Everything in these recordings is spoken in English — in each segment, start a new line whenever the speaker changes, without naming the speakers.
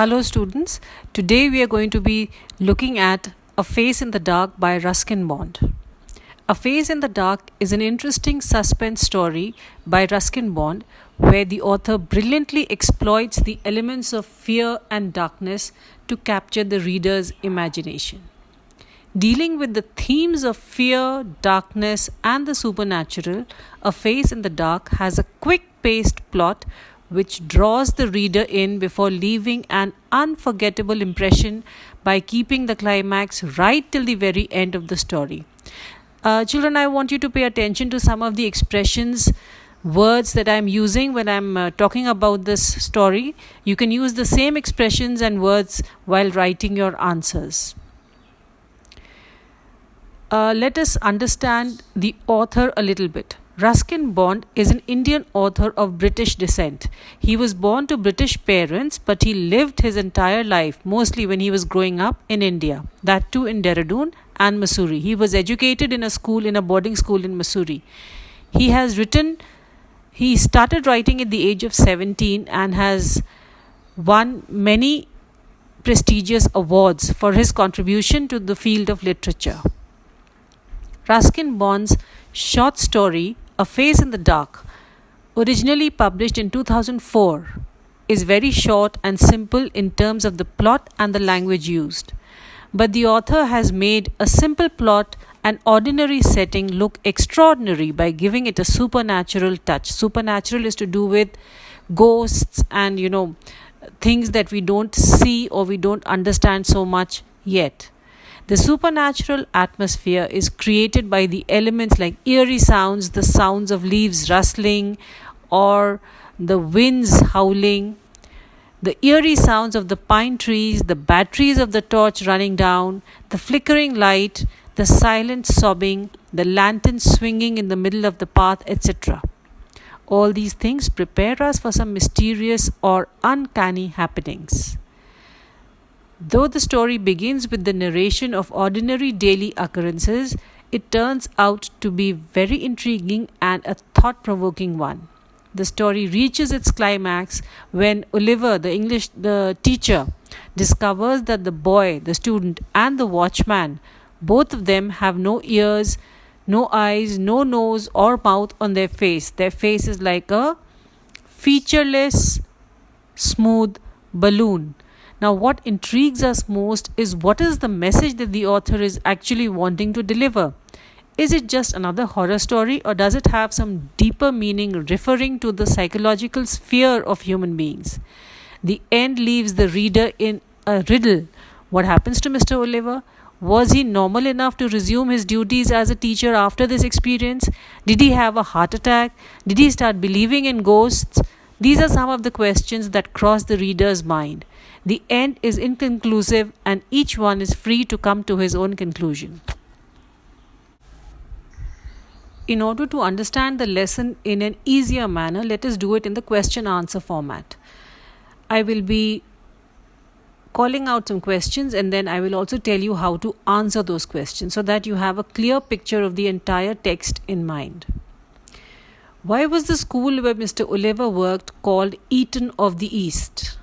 Hello, students. Today we are going to be looking at A Face in the Dark by Ruskin Bond. A Face in the Dark is an interesting suspense story by Ruskin Bond where the author brilliantly exploits the elements of fear and darkness to capture the reader's imagination. Dealing with the themes of fear, darkness, and the supernatural, A Face in the Dark has a quick paced plot which draws the reader in before leaving an unforgettable impression by keeping the climax right till the very end of the story. Children, I want you to pay attention to some of the expressions, words that I'm using when I'm talking about this story. You can use the same expressions and words while writing your answers. Let us understand the author a little bit. Ruskin Bond is an Indian author of British descent. He was born to British parents, but he lived his entire life, mostly when he was growing up, in India, that too in Dehradun and Mussoorie. He was educated in a boarding school in Mussoorie. He started writing at the age of 17 and has won many prestigious awards for his contribution to the field of literature. Ruskin Bond's short story, A Face in the Dark, originally published in 2004, is very short and simple in terms of the plot and the language used. But the author has made a simple plot and ordinary setting look extraordinary by giving it a supernatural touch. Supernatural is to do with ghosts and, things that we don't see or we don't understand so much yet. The supernatural atmosphere is created by the elements like eerie sounds, the sounds of leaves rustling or the winds howling, the eerie sounds of the pine trees, the batteries of the torch running down, the flickering light, the silent sobbing, the lantern swinging in the middle of the path, etc. All these things prepare us for some mysterious or uncanny happenings. Though the story begins with the narration of ordinary daily occurrences, it turns out to be very intriguing and a thought-provoking one. The story reaches its climax when Oliver, the teacher, discovers that the boy, the student, and the watchman, both of them have no ears, no eyes, no nose or mouth on their face. Their face is like a featureless, smooth balloon. Now, what intrigues us most is what is the message that the author is actually wanting to deliver. Is it just another horror story, or does it have some deeper meaning referring to the psychological sphere of human beings? The end leaves the reader in a riddle. What happens to Mr. Oliver? Was he normal enough to resume his duties as a teacher after this experience? Did he have a heart attack? Did he start believing in ghosts? These are some of the questions that cross the reader's mind. The end is inconclusive and each one is free to come to his own conclusion. In order to understand the lesson in an easier manner, let us do it in the question-answer format. I will be calling out some questions and then I will also tell you how to answer those questions so that you have a clear picture of the entire text in mind. Why was the school where Mr. Oliver worked called Eton of the East?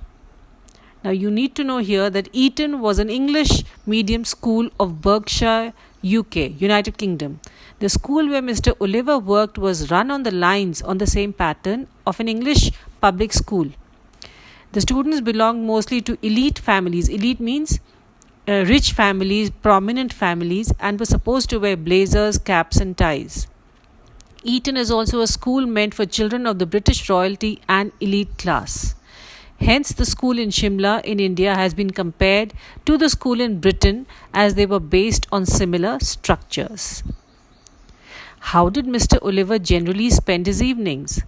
Now you need to know here that Eton was an English medium school of Berkshire, UK, United Kingdom. The school where Mr. Oliver worked was run on the same pattern of an English public school. The students belonged mostly to elite families. Elite means rich families, prominent families, and were supposed to wear blazers, caps and ties. Eton is also a school meant for children of the British royalty and elite class. Hence, the school in Shimla in India has been compared to the school in Britain as they were based on similar structures. How did Mr. Oliver generally spend his evenings?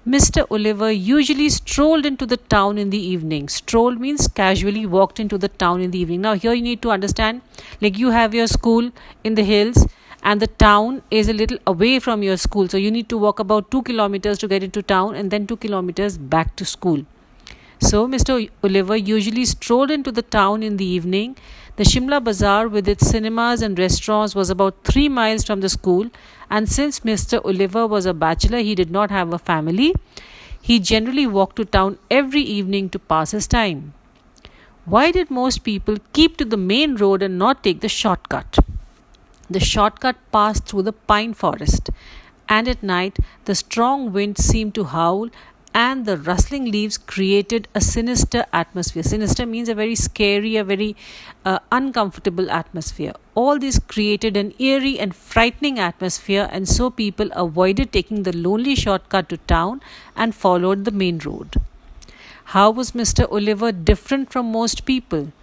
Mr. Oliver usually strolled into the town in the evening. Stroll means casually walked into the town in the evening. Now, here you need to understand, like you have your school in the hills and the town is a little away from your school. So, you need to walk about 2 kilometers to get into town and then 2 kilometers back to school. So, Mr. Oliver usually strolled into the town in the evening. The Shimla Bazaar with its cinemas and restaurants was about 3 miles from the school, and since Mr. Oliver was a bachelor, he did not have a family. He generally walked to town every evening to pass his time. Why did most people keep to the main road and not take the shortcut? The shortcut passed through the pine forest, and at night the strong wind seemed to howl, and the rustling leaves created a sinister atmosphere. Sinister means a very scary, a very uncomfortable atmosphere. All this created an eerie and frightening atmosphere, and so people avoided taking the lonely shortcut to town and followed the main road. How was Mr. Oliver different from most people?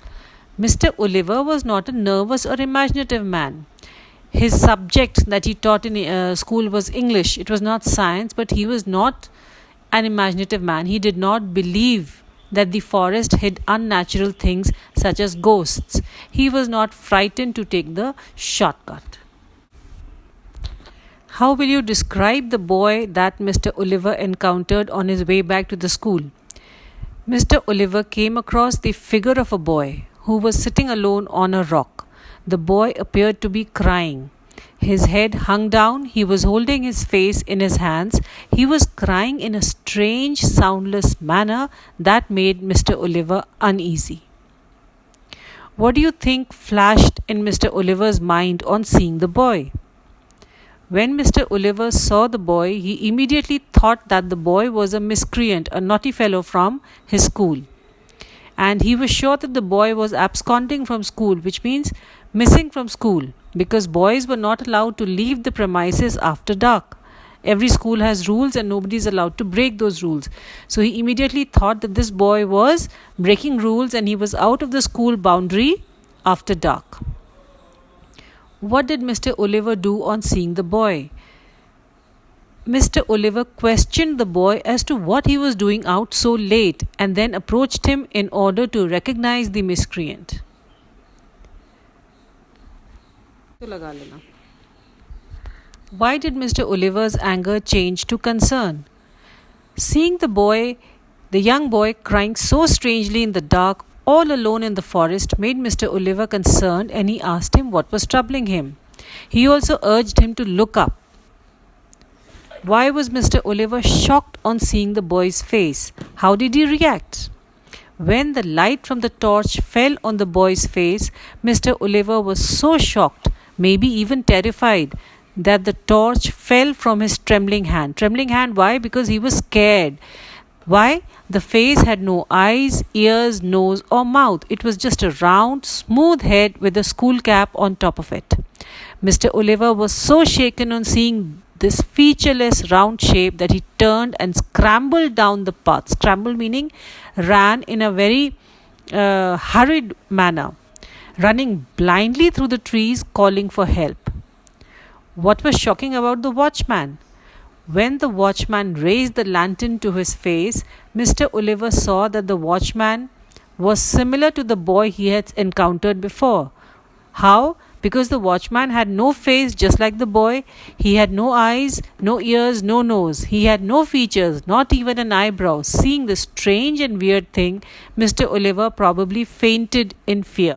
Mr. Oliver was not a nervous or imaginative man. His subject that he taught in school was English. It was not science, but he was not an imaginative man. He did not believe that the forest hid unnatural things such as ghosts. He was not frightened to take the shortcut. How will you describe the boy that Mr. Oliver encountered on his way back to the school? Mr. Oliver came across the figure of a boy who was sitting alone on a rock. The boy appeared to be crying. His head hung down. He was holding his face in his hands. He was crying in a strange, soundless manner that made Mr. Oliver uneasy. What do you think flashed in Mr. Oliver's mind on seeing the boy? When Mr. Oliver saw the boy, he immediately thought that the boy was a miscreant, a naughty fellow from his school. And he was sure that the boy was absconding from school, which means missing from school, because boys were not allowed to leave the premises after dark. Every school has rules and nobody is allowed to break those rules. So he immediately thought that this boy was breaking rules and he was out of the school boundary after dark. What did Mr. Oliver do on seeing the boy? Mr. Oliver questioned the boy as to what he was doing out so late and then approached him in order to recognize the miscreant. Why did Mr. Oliver's anger change to concern? Seeing the young boy crying so strangely in the dark, all alone in the forest, made Mr. Oliver concerned, and he asked him what was troubling him. He also urged him to look up. Why was Mr. Oliver shocked on seeing the boy's face? How did he react? When the light from the torch fell on the boy's face, Mr. Oliver was so shocked, maybe even terrified, that the torch fell from his trembling hand. Trembling hand, why? Because he was scared. Why? The face had no eyes, ears, nose, or mouth. It was just a round, smooth head with a school cap on top of it. Mr. Oliver was so shaken on seeing this featureless round shape that he turned and scrambled down the path. Scramble meaning ran in a very hurried manner, running blindly through the trees, calling for help. What was shocking about the watchman? When the watchman raised the lantern to his face, Mr. Oliver saw that the watchman was similar to the boy he had encountered before. How? Because the watchman had no face just like the boy. He had no eyes, no ears, no nose. He had no features, not even an eyebrow. Seeing this strange and weird thing, Mr. Oliver probably fainted in fear.